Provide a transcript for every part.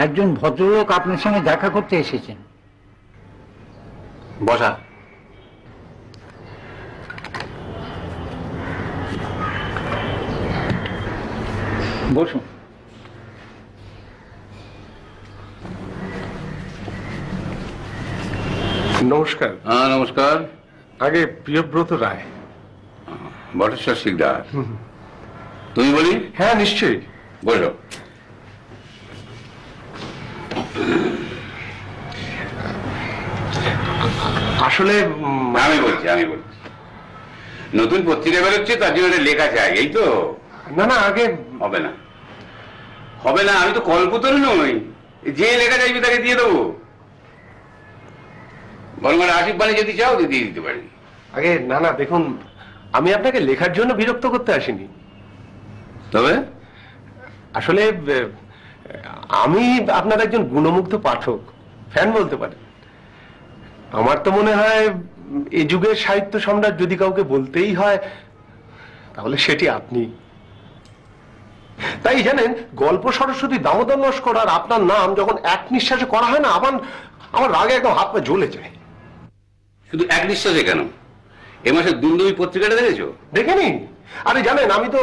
একজন ভদ্রলোক আপনার সঙ্গে দেখা করতে এসেছেন। বসা। বসুন। নমস্কার। হ্যাঁ নমস্কার। আগে প্রিয়ব্রত রায়। বটেশ্বর শিকদার। তুমি বলি? হ্যাঁ নিশ্চয়ই, বলো। আসলে আমি বলছি নতুন পত্রিকা বেরোচ্ছে, তার জন্য লেখা চাই, এই তো? না না, আগে হবে না, হবে না, আমি তো কল্পতরু নই যে লেখা চাইবে তাকে দিয়ে দেবো। বরং আশিফ বাণী যদি চাও দিয়ে দিতে পারি। আগে না না, দেখুন আমি আপনাকে লেখার জন্য বিরক্ত করতে আসিনি। তবে আসলে আমি আপনার একজন গুণমুগ্ধ পাঠক, ফ্যান বলতে পারেন। আমার তো মনে হয় এই যুগের সাহিত্য সম্রাট যদি কাউকে বলতেই হয় তাহলে সেটি আপনি। তাই জানেন, গল্প সরস্বতী দামোদর নস্কর আর আপনার নাম যখন এক নিঃশ্বাসে করা হয় না, আমার রাগে একদম হাত পা জ্বলে যায়। শুধু এক নিঃশ্বাসে কেন? এ মাসে দুমদুমি পত্রিকাটা দেখেছো? দেখেনি? আরে জানেন, আমি তো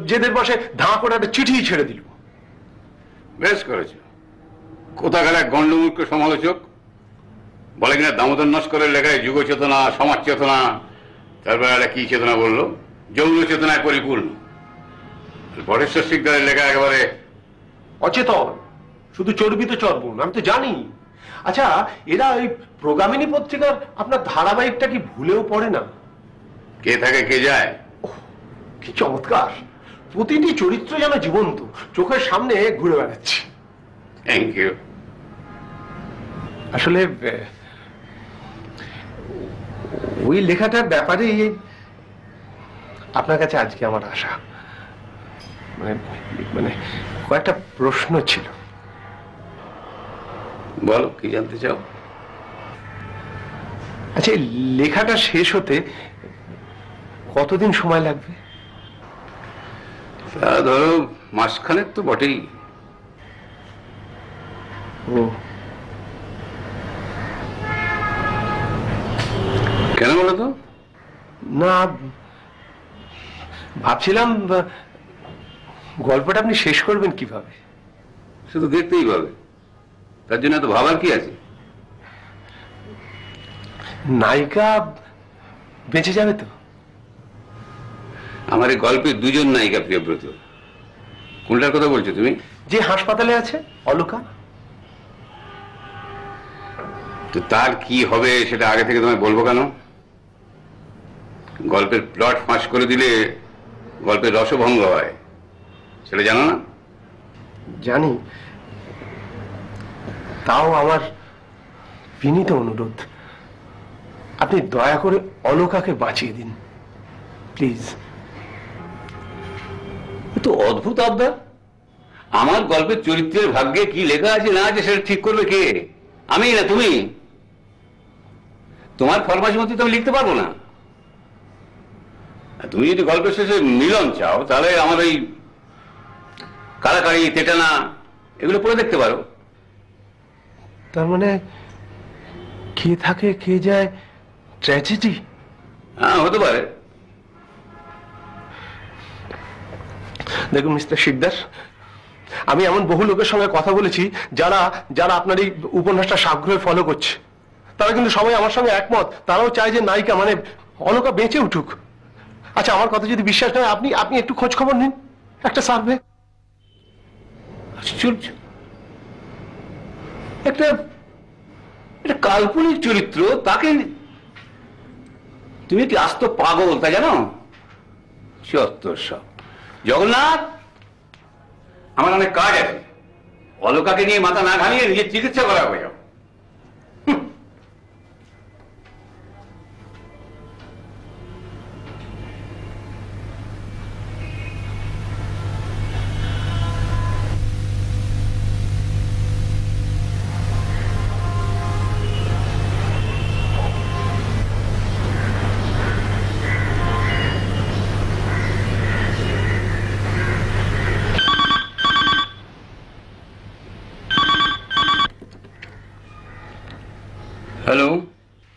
জেদের বসে ধাঁ করে একটা চিঠি ছেড়ে দিল। বেশ করেছো। কোথাকার এক গণ্ডমূর্খ সমালোচক বলে কিনা দামোদর নস্করের লেখায় যুগ চেতনা, সমাজ চেতনা, তারপরে একটা কি চেতনা বললো, যৌন চেতনায় পরিপূর্ণ। বটেশ্বর শিকদারের লেখা একেবারে অচেতন, শুধু চর্বিত চর্বণ। আমি তো জানি। আচ্ছা, এরা ওই প্রগামিনী পত্রিকার আপনার ধারাবাহিকটা কি ভুলেও পড়ে না? কে থাকে কে যায়। কি চমৎকার! প্রতিটি চরিত্র যেন জীবন্ত, চোখের সামনে ঘুরে বেড়াচ্ছে। Thank you. আসলে ওই লেখাটার ব্যাপারে আপনার কাছে আজকে আমার আশা, মানে কয়েকটা প্রশ্ন ছিল। বলো, কি জানতে চাও? আচ্ছা, লেখাটা শেষ হতে কতদিন সময় লাগবে? ধরো মাসখানেক তো বটেই। ও, কেন বলো তো? না, ভাবছিলাম গল্পটা আপনি শেষ করবেন কিভাবে। শুধু দেখতেই পাবে, তার জন্য এত ভাবার কি আছে? নায়িকা বেঁচে যাবে তো? আমার এই গল্পে দুজন নায়িকা, প্রিয়ব্রত। কোনটার কথা বলছো তুমি? যে হাসপাতালে আছে, অলকা। তো তার কি হবে সেটা আগে থেকে তোমায় বলবো কেন? গল্পের প্লট ফাঁস করে দিলে গল্পের রসভঙ্গ হয়, সেটা জানো না? জানি, তাও আমার বিনীত অনুরোধ, আপনি দয়া করে অলকাকে বাঁচিয়ে দিন প্লিজ। তো অদ্ভুত আবদার। আমার গল্পের চরিত্রের ভাগ্যে কি লেখা আছে না আছে সেটা ঠিক করবে কে? আমি না তুমি? তোমার ফরমাইশ মতো তো আমি লিখতে পারবো না। আর তুমি যদি গল্পের শেষে মিলন চাও তাহলে আমার ওই কাড়াকাড়ি তেটানা এগুলো পড়ে দেখতে পারো। তার মানে কে থাকে কে যায়, ট্র্যাজেডি? হ্যাঁ, হতে পারে। দেখুন মিস্টার শিকদার, আমি এমন বহু লোকের সঙ্গে কথা বলেছি যারা যারা আপনার এই উপন্যাসটা সাগ্রহে ফলো করছে। তারা কিন্তু সবাই আমার সঙ্গে একমত, তারাও চায় যে নায়িকা মানে অলকা বেঁচে উঠুক। আচ্ছা, আমার কথা যদি বিশ্বাস নয়, আপনি আপনি একটু খোঁজ খবর নিন, একটা সার্ভে। আশ্চর্য, একটা একটা কাল্পনিক চরিত্র, তাকে তুমি কি আস্ত পাগল তা জানো? চত্বর সব। জগন্নাথ, আমার অনেক কাজ আছে, অলকাকে নিয়ে মাথা না ঘামিয়ে নিজের চিকিৎসা করা হয়ে যাও। হ্যালো।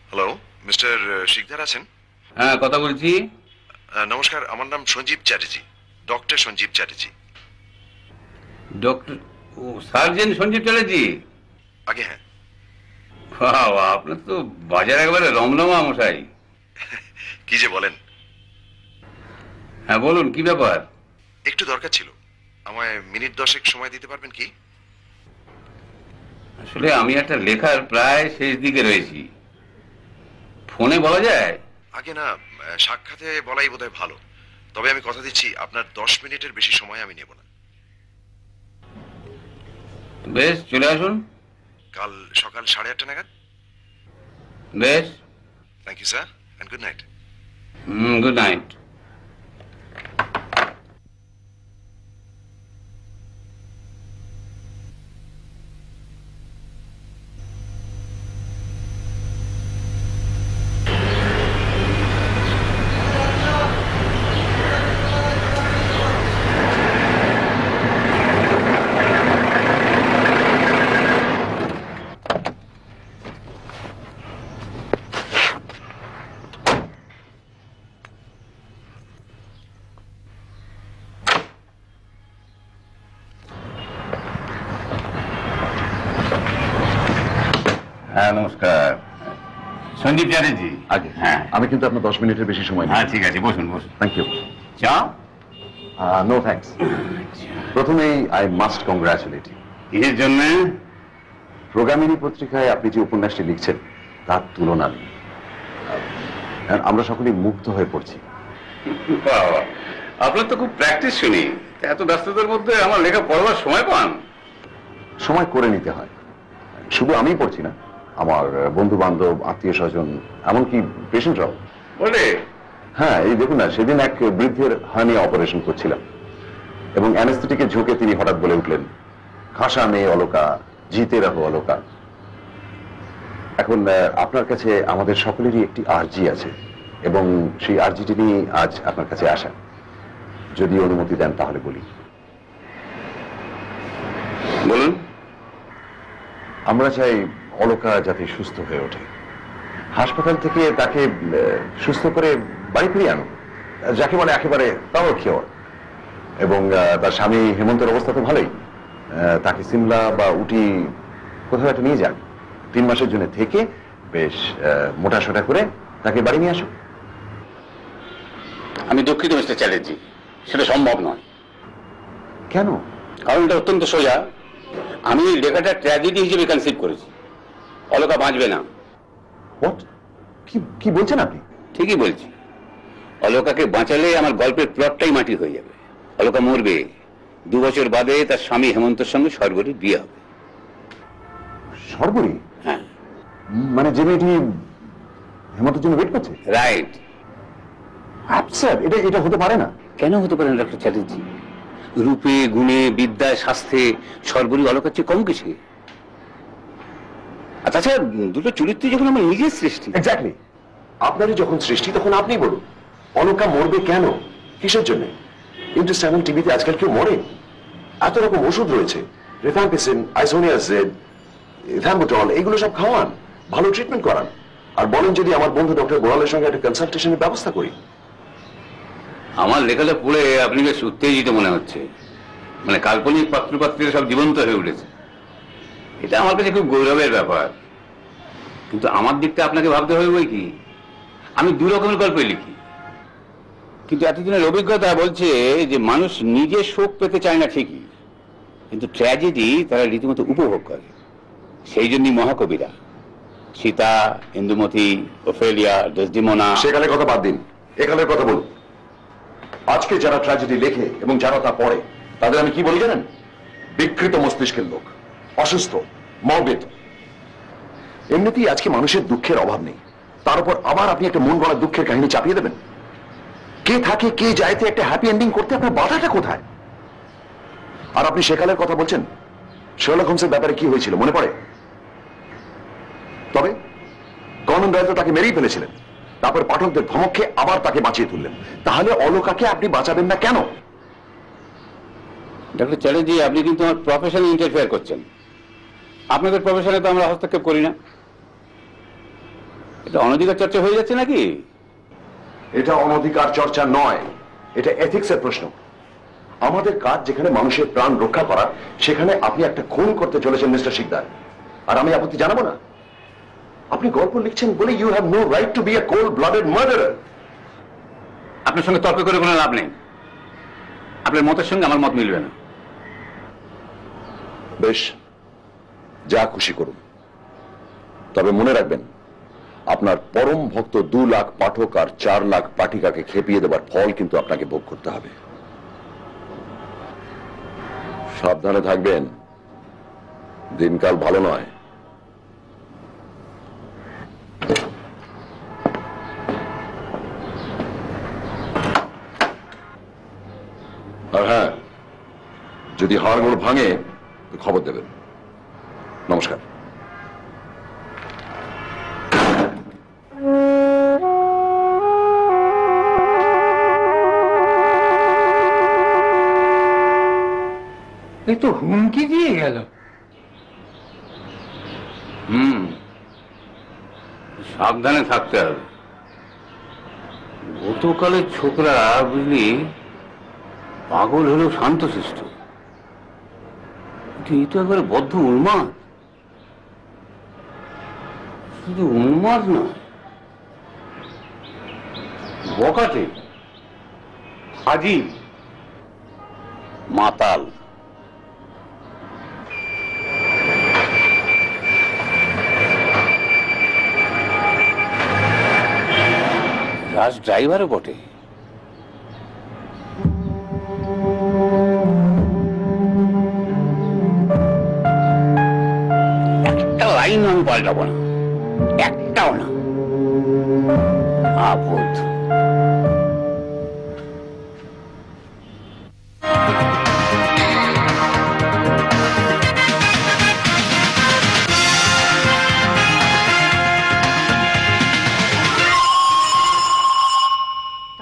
হ্যালো, মিস্টার শিকদার আছেন? হ্যাঁ, কথা বলছি। নমস্কার, আমার নাম সঞ্জীব চ্যাটার্জি, ডক্টর সঞ্জীব চ্যাটার্জি। ডক্টর ও সার্জেন সঞ্জীব চ্যাটার্জি? আগে হ্যাঁ। বাহ, আপনার তো বাজার একেবারে রমরমা মশাই। কি যে বলেন। হ্যাঁ বলুন, কি ব্যাপার? একটু দরকার ছিল, আমায় মিনিট 10 সময় দিতে পারবেন কি? আসলে আমি একটা লেখার প্রায় শেষ দিকে রয়েছি, ফোনে বলা যায়? আগে না, সাক্ষাতে বলাই বোধহয় ভালো। তবে আমি কথা দিচ্ছি, আপনার 10 মিনিটের বেশি সময় আমি নেব না। বেশ, চলে আসুন কাল সকাল 8:30 নাগাদ। বেশ। Thank you sir, and good night. Good night. হ্যাঁ, নমস্কার, সঞ্জীব চ্যাটার্জি। আগে হ্যাঁ, আমি কিন্তু আপনার 10 মিনিটের বেশি সময় হ্যাঁ ঠিক আছে, বসুন বসুন। Thank you. চা? No thanks. প্রথমেই আই মাস্ট কংগ্রাচুলেট ইউ। এর জন্য? প্রোগ্রামিনী পত্রিকায় আপনি যে উপন্যাসটি লিখছেন তার তুলনা নেই। আমরা সকলেই মুগ্ধ হয়ে পড়ছি। বাবা, আপনার তো খুব প্র্যাকটিস শুনি। এত ব্যস্ততার মধ্যে আমার লেখা পড়বার সময় পান? সময় করে নিতে হয়। শুধু আমিই পড়ছি না, আমার বন্ধু বান্ধব, আত্মীয় স্বজন, এমনকি পেশেন্টরাও। বলে? হ্যাঁ, এই দেখুন না, সেদিন এক বৃদ্ধের হার্নিয়া অপারেশন করছিলাম এবং অ্যানেস্থেটিকে ঝুঁকে তিনি হঠাৎ বলে উঠলেন, খাসা মেয়ে অলকা, জিতে রাখো অলকা। এখন আপনার কাছে আমাদের সকলেরই একটি আর্জি আছে এবং সেই আর্জিটি নিয়ে আজ আপনার কাছে আসা। যদি অনুমতি দেন তাহলে বলি। বলুন। আমরা চাই অলকা যাতে সুস্থ হয়ে ওঠে। হাসপাতাল থেকে তাকে সুস্থ করে বাড়ি ফিরিয়ে আনো, যাকে বলে একেবারে তাও খেয়ে। এবং তার স্বামী হেমন্তের অবস্থা তো ভালোই, তাকে সিমলা বা উটি কোথাও একটা নিয়ে যান। 3 মাসের জন্য থেকে বেশ মোটা সোটা করে তাকে বাড়ি নিয়ে আসো। আমি দুঃখিত মিস্টার চ্যাটার্জি, সেটা সম্ভব নয়। কেন? কারণ এটা অত্যন্ত সোজা। আমি লেখাটা ট্র্যাজেডি হিসেবে কনসিভ করেছি। অলকা বাঁচবে না। হোয়াট? কি বলছেন আপনি? ঠিকই বলছি। অলকাকে বাঁচালে আমার গল্পের প্লটটাই মাটি হয়ে যাবে। অলকা মরবে, 2 বছর বাদে তার স্বামী হেমন্তের সঙ্গে সর্বরীর বিয়ে হবে। সর্বরী? হ্যাঁ। মানে যে মেয়েটি হেমন্তের জন্য ওয়েট করছে? রাইট। অ্যাবসার্ড! এটা হতে পারে না। কেন হতে পারে না ডক্টর চ্যাটার্জি? রূপে, গুণে, বিদ্যায়, স্বাস্থ্যে সর্বরী অলকার চেয়ে কম কিছু। আর তাছাড়া দুটো চরিত্র যখন আমার নিজের সৃষ্টি। এক্স্যাক্টলি, আপনারই যখন সৃষ্টি তখন আপনি বলুন অলকা মরবে কেন, কিসের জন্য? ইন্টারস্ট্যান্ডাল টিভিতে আজকাল কেউ মরে? এত রকম ওষুধ রয়েছে, রিফ্যাম্পিসিন, আইসোনিয়াজেড, ইথাম্বুটল, এগুলো সব খাওয়ান, ভালো ট্রিটমেন্ট করান, আর বলেন যদি আমার বন্ধু ডক্টর গোয়ালের সঙ্গে একটা কনসালটেশনের ব্যবস্থা করি। আমার লেখাটা পড়ে আপনি বেশ উত্তেজিত মনে হচ্ছে, মানে কাল্পনিক পাত্রপাত্রীরা সব জীবন্ত হয়ে উঠেছে। এটা আমার কাছে খুব গৌরবের ব্যাপার, কিন্তু আমার দিকটা আপনাকে ভাবতে হবে বই কি, আমি দু রকমের গল্পই লিখি, কিন্তু এতদিনের অভিজ্ঞতা বলছে যে মানুষ নিজে শোক পেতে চায় না ঠিকই, কিন্তু ট্র্যাজেডি তারা রীতিমতো উপভোগ করে। সেই জন্যই মহাকবিরা সীতা, ইন্দুমতি, ওফেলিয়া, ডেসডিমোনা। সেকালের কথা বাদ দিন, একালের কথা বলুন। আজকে যারা ট্র্যাজেডি লেখে এবং যারা তা পড়ে তাদের আমি কি বলি জানেন? বিকৃত মস্তিষ্কের লোক, অসুস্থ, মর্বিত। এমনিতেই আজকে মানুষের দুঃখের অভাব নেই, তার উপর আবার আপনি একটা মন গড়া দুঃখের কাহিনী চাপিয়ে দেবেন। কে থাকে কে যায়তে একটা হ্যাপি এন্ডিং করতে আপনার বাধাটা কোথায়? আর আপনি সেকালের কথা বলছেন, শার্লক হোমসের ব্যাপারে কি হয়েছিল মনে পড়ে? তবে কনন ডয়েল তো তাকে মেরেই ফেলেছিলেন, তারপর পাঠকদের ধমককে আবার তাকে বাঁচিয়ে তুললেন। তাহলে অলকাকে আপনি বাঁচাবেন না কেন? ডক্টর চ্যাটার্জি, আপনি কিন্তু আমার প্রফেশনে ইন্টারফেয়ার করছেন। আপনাদের প্রফেশনে তো আমরা হস্তক্ষেপ করি না। এটা অনধিকার চর্চা হয়ে যাচ্ছে নাকি? এটা অনধিকার চর্চা নয়, এটা এথিক্সের প্রশ্ন। আমাদের কাজ যেখানে মানুষের প্রাণ রক্ষা করা, সেখানে আপনি একটা খুন করতে চলেছেন মিস্টার শিকদার, আর আমি আপত্তি জানাবো না? আপনি গল্প লিখছেন বলে you have no right to be a cold blooded murderer. আপনার সঙ্গে তর্ক করে কোনো লাভ নেই, আপনার মতের সঙ্গে আমার মত মিলবে না। বেশ, যা খুশি করুন, তবে মনে রাখবেন আপনার পরম ভক্ত 2 লাখ পাঠক আর 4 লাখ পাঠিকাকে খেপিয়ে দেবার ফল কিন্তু আপনাকে ভোগ করতে হবে। সাবধানে থাকবেন, দিনকাল ভালো নয়। আর হ্যাঁ, যদি হাড়গোড় ভাঙে তো খবর দেবেন। নমস্কার। এ তো হুমকি দিয়ে গেল। সাবধানে থাকতে হবে। গতকালের ছোকরা বুঝলি পাগল হলেও শান্তশিষ্ট, এই তো একবারে বদ্ধ উন্মাদ। শুধু উন্মাদ নয়, বকাটে, হাজি, মাতাল। রাজ ড্রাইভারও বটে। একটা লাইন আমি পাল্টাবো না, একটাও না। আপদ।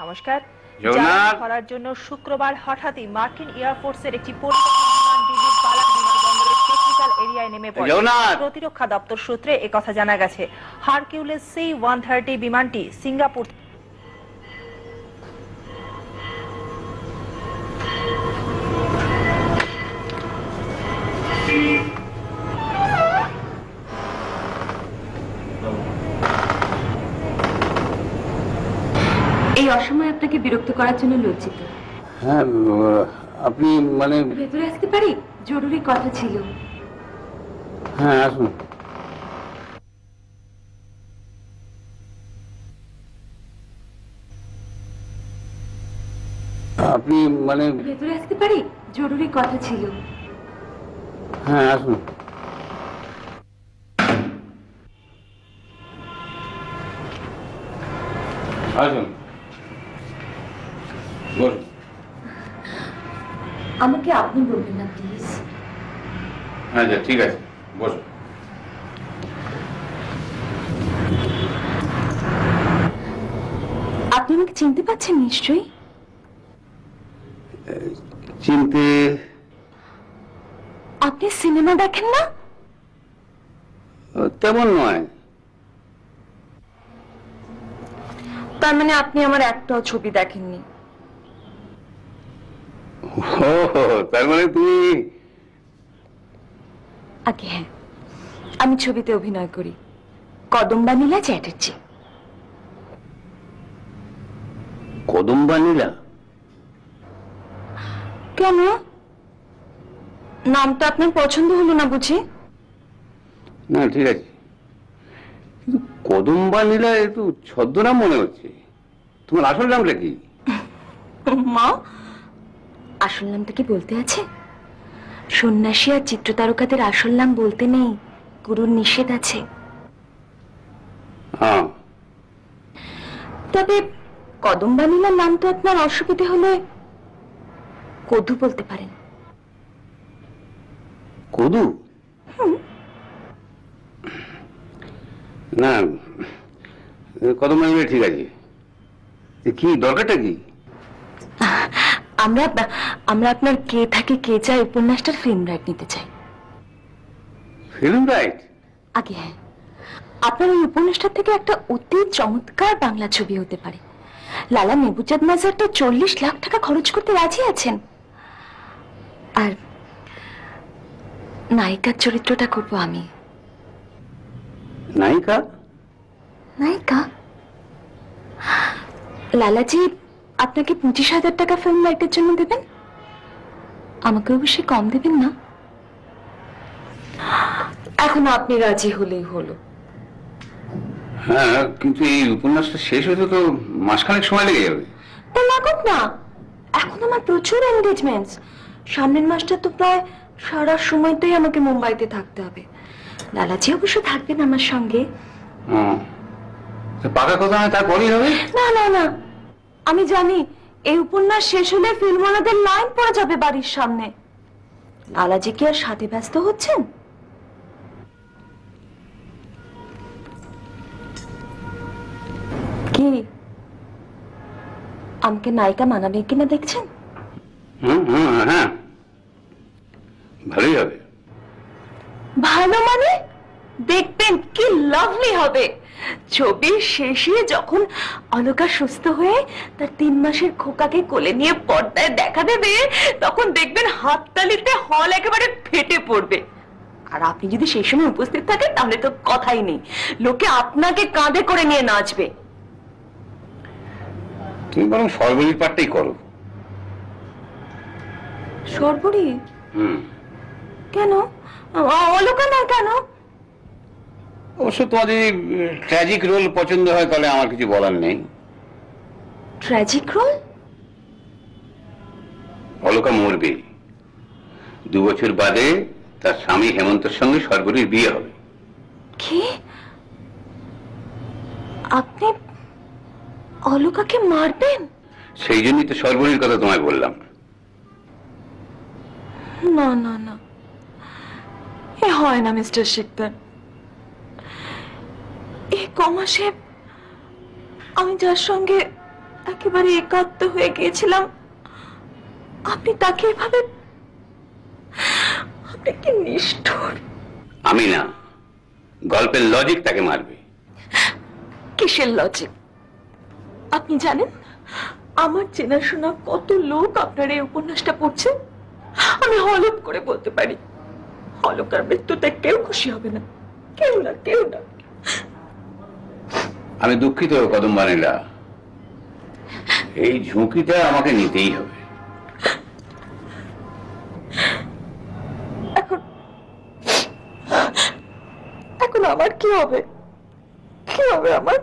নমস্কার। জগন্নাথ। করার জন্য শুক্রবার হঠাৎই মার্কিন এয়ারফোর্সের একটি পরিবহন বিমান দিল্লির পালাম বিমানবন্দরের টেকনিক্যাল এরিয়ায় নেমে পড়ে। জগন্নাথ। প্রতিরক্ষা দপ্তর সূত্রে একথা জানা গেছে। হারকিউলিস C-130 বিমানটি সিঙ্গাপুর এই অসময়ে আপনাকে বিরক্ত করার জন্য লজ্জিত। হ্যাঁ, আপনি মানে? ভেতরে আসতে পারি? জরুরি কথা ছিল। হ্যাঁ, আসুন। আপনি মানে? ভেতরে আসতে পারি? জরুরি কথা ছিল। হ্যাঁ, আসুন। আসুন, বলুন। আমাকে আপনি বলবেন না প্লিজ। আচ্ছা, ঠিক আছে, বসুন। আপনি আমাকে চিনতে পারছেন নিশ্চয়ই? চিনতে আপনি সিনেমা দেখেন না? তেমন নয়। তার মানে আপনি আমার একটাও ছবি দেখেননি? ও, তার মানে তুমি... আগে হ্যাঁ, আমি ছবিতে অভিনয় করি, কদম্বা নীলা চ্যাটার্জি। কদম্বা নীলা? কেন, নামটা আপনার পছন্দ হলো না বুঝি? না ঠিক আছে, কিন্তু কদম্বা নীলা একটু ছদ্মনাম মনে হচ্ছে। তোমার আসল নামটা কি? মা, আসল নামটা কি বলতে আছে? সন্ন্যাসী আর চিত্রতারকাদের আসল নাম বলতে নেই, গুরুর নিষেধ আছে। হ্যাঁ, তবে কদম্বা নীলার নাম তো আপনার অসুবিধে হলে কদু বলতে পারেন। কদু? না, কদম্বা নীলা ঠিক আছে। কি দরকারটা কি? আমরা আমরা আপনার কে থাকে কে চায় উপন্যাসটার ফিল্ম রাইট নিতে চাই। Film right? আগে হ্যাঁ, আপনার ওই উপন্যাসটার থেকে একটা অতি চমৎকার বাংলা ছবি হতে পারে। লালা নেবুজাদ মাজার তো 40 লাখ টাকা খরচ করতে রাজি আছেন। আর নায়িকার চরিত্রটা করবো আমি। নায়িকা? নায়িকা? লালাজি আপনাকে 25,000 টাকা ফিল্ম রাইটের জন্য দেবেন, আমাকে অবশ্যই কম দেবেন না। এখন আপনি রাজি হলেই হলো। হ্যাঁ, কিন্তু এই উপন্যাসটা শেষ হতে তো মাসখানেক সময় লেগে যাবে। তা লাগুক না, এখন আমার প্রচুর এনগেজমেন্টস। সামনের মাসটা তো প্রায় সারা সময়টাই আমাকে মুম্বাইতে থাকতে হবে। লালাজি অবশ্য থাকবেন আমার সঙ্গে। পাকা কথা নয়, তারপরই হবে। না না না, আমি জানি এই উপন্যাস শেষ হলে ফিল্মওয়ালাদের লাইন পড়ে যাবে বাড়ির সামনে। লালাজি কি আর সাথে ব্যস্ত হচ্ছেন? কি আমাকে নায়িকা মানাবে কিনা দেখছেন? হ্যাঁ, ভালোই হবে। ভালো মানে দেখবেন কি লাভলি হবে। ছবির শেষে যখন অলকা সুস্থ হয়ে তার 3 মাসের খোকাকে কোলে নিয়ে পর্দায় দেখা দেবে, তখন দেখবেন হাততালিতে হল একেবারে ফেটে পড়বে। আর আপনি যদি সেই সময় উপস্থিত থাকেন তাহলে তো কথাই নেই, লোকে আপনাকে কাঁধে করে নিয়ে নাচবে। তুমি বরং সর্বরীর পাঠটাই করো। সর্বরী? কেন, অলকা না কেন? অবশ্য তোমার যদি ট্র্যাজিক রোল পছন্দ হয় তাহলে আমার কিছু বলার নেই। Tragic role? অলকা মরবে, 2 বছর বাদে তার স্বামী হেমন্তের সঙ্গে সর্বরীর বিয়ে হবে। কি, আপনি অলকাকে মারবেন? সেই জন্যই তো সর্বরীর কথা তোমায় বললাম। না না না, এ হয় না মিস্টার শিকদার। এই কমাসে আমি যার সঙ্গে একেবারে একাত্ম হয়ে গিয়েছিলাম, আপনি তাকে এভাবে, আপনি কি নিষ্ঠুর। আমি না, গল্পের লজিক তাকে মারবে। কিসের লজিক? আপনি জানেন আমার চেনাশোনা কত লোক আপনার এই উপন্যাসটা পড়ছে। আমি হলফ করে বলতে পারি অলকার মৃত্যুতে কেউ খুশি হবে না, কেউ না, কেউ না। আমি দুঃখিত কদম্বা নীলা, এই ঝুঁকিটা আমাকে নিতেই হবে। এখন আমার কি হবে, কি হবে আমার?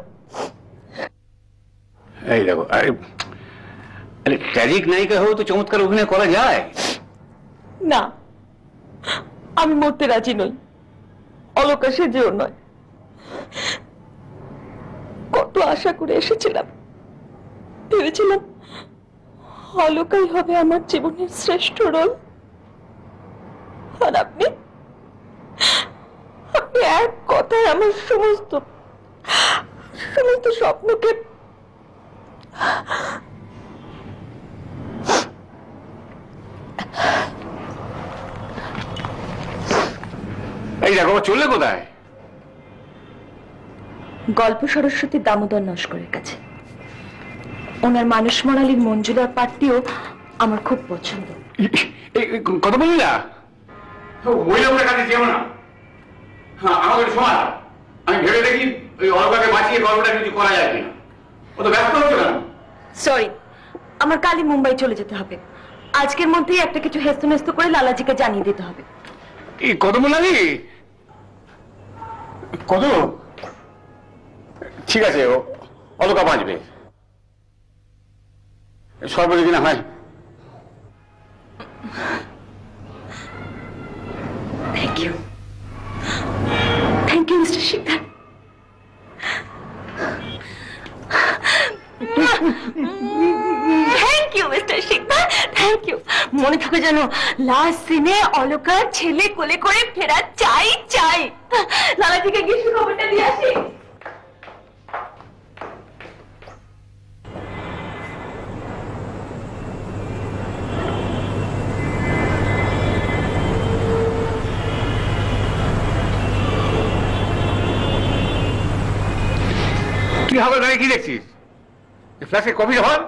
এই দেখো, আরে ট্র্যাজিক নায়িকা হয়েও তো চমৎকার অভিনয় করা যায়। না, আমি মরতে রাজি নই, অলকা সেজেও নয়। কত আশা করে এসেছিলাম, ভেবেছিলাম অলকাই হবে আমার জীবনের শ্রেষ্ঠ রোল। আর আপনি এক কথায় আমার সমস্ত স্বপ্নকে এই দেখো চললে কোথায়? গল্প সরস্বতী দামোদর নস্করের কাছে। ওনার মানুষ মরালির মঞ্জুলার পাঠটিও আমার খুব পছন্দ। কথা বললি না? ওই লোকের কাছে যেও না। হ্যাঁ, আমাকে শোনা, আমি ভেবে দেখি ওই অলকাকে বাঁচিয়ে গল্পটা কিছু করা যায় কিনা। ও তো ব্যস্ত হচ্ছে কেন? সরি, আমার কালই মুম্বাই চলে যেতে হবে। আজকের মধ্যেই একটা কিছু হেস্তনেস্ত করে লালাজিকে জানিয়ে দিতে হবে। এই কত বললি? কত? ঠিক আছে, অলকা বাঁচবে, সর্বদিকে না হয়। Thank you, thank you mister Sikdar. Thank you mister Sikdar, thank you. মনে থাকে যেন লাস্ট সিনে অলকার ছেলে কোলে করে ফেরা চাই চাই। লালাজিকে গিয়ে খবরটা দিয়ে আসি। কি হবে না? কি দেখছিস? ফ্ল্যাশে কবি হন।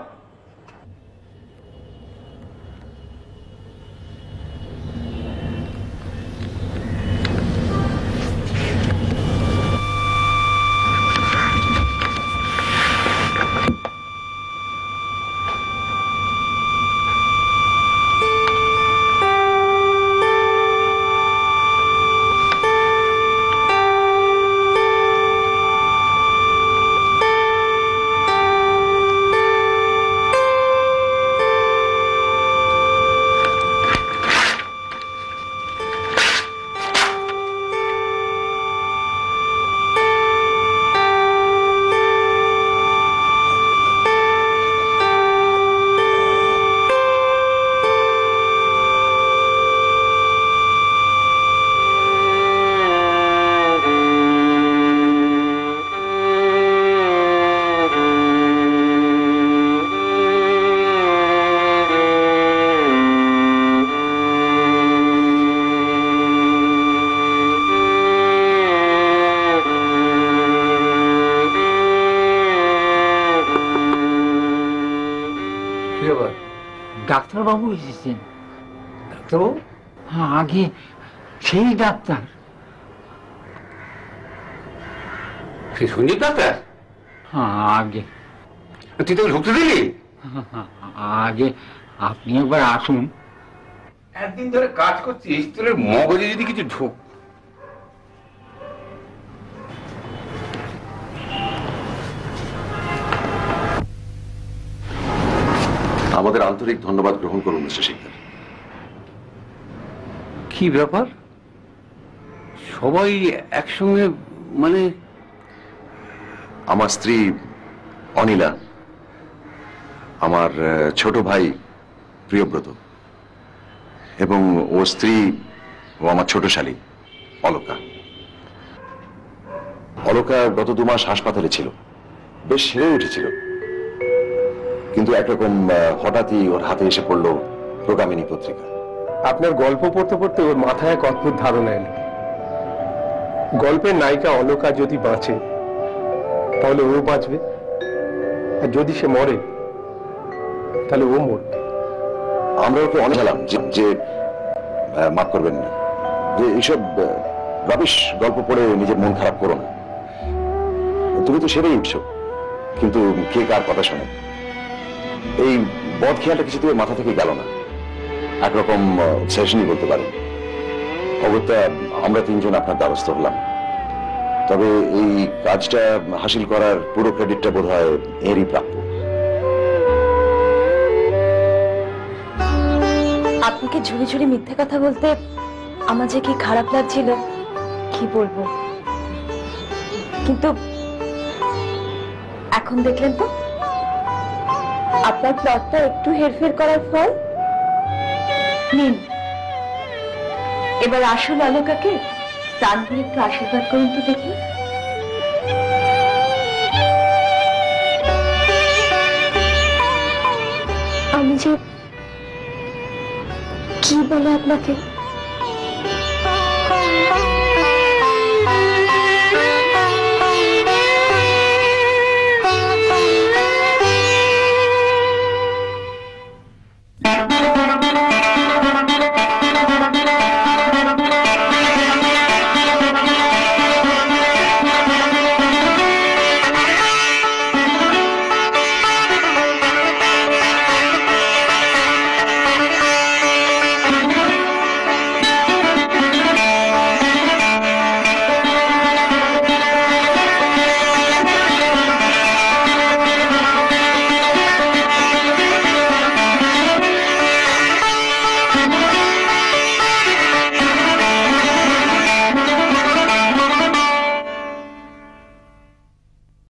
ডাক্তারবাবু এসেছেন। ডাক্তারবাবু? হ্যাঁ, আগে সেই ডাক্তার। সে সঞ্জীব ডাক্তার? হ্যাঁ, আগে। তুই তোকে ঢুকতে দিলি? আগে আপনি একবার আসুন। একদিন ধরে কাজ করছিস, তোর মগজে যদি কিছু ঢুক। আমাদের আন্তরিক ধন্যবাদ গ্রহণ করুন মিস্টার শিকদার। কি ব্যাপার, সবাই একসঙ্গে? মানে আমার স্ত্রী অনিলা, আমার ছোট ভাই প্রিয়ব্রত এবং ওর স্ত্রী ও আমার ছোট শালী অলকা। অলকা গত 2 মাস হাসপাতালে ছিল, বেশ সেরে উঠেছিল, কিন্তু একরকম হঠাৎই ওর হাতে এসে পড়লো প্রগামিনী পত্রিকা। আপনার গল্প পড়তে পড়তে ওর মাথায় এক অদ্ভুত ধারণা এলো। গল্পের নায়িকা অলকা যদি বাঁচে তাহলে ও বাঁচবে, আর যদি সে মরে তাহলে ও মরবে। আমরা ওকে অনেক জানালাম যে মাফ করবেন না, যে এইসব রাবিশ গল্প পড়ে নিজের মন খারাপ করো না। তুমি তো সেরেই উঠছো, কিন্তু কে কার কথা শোনে? এই বদ খেয়ালটা কিছুতে মাথা থেকে গেল না, একরকম সেশনই বলতে পারেন। অগত্যা আমরা 3 জন আপনার দ্বারস্থ হলাম, তবে এই কাজটা হাসিল করার পুরো ক্রেডিটটা বোধ হয় এরই প্রাপ্য। আপনাকে ঝুড়ি ঝুড়ি মিথ্যে কথা বলতে আমার যে কি খারাপ লাগছিল কি বলবো, কিন্তু এখন দেখলেন তো আপনার প্লটটা একটু হেরফের করার ফল। নিন, এবার আসল অলকাকে প্রাণ ভরে একটু আশীর্বাদ করুন তো দেখি। যে কি বলে আপনাকে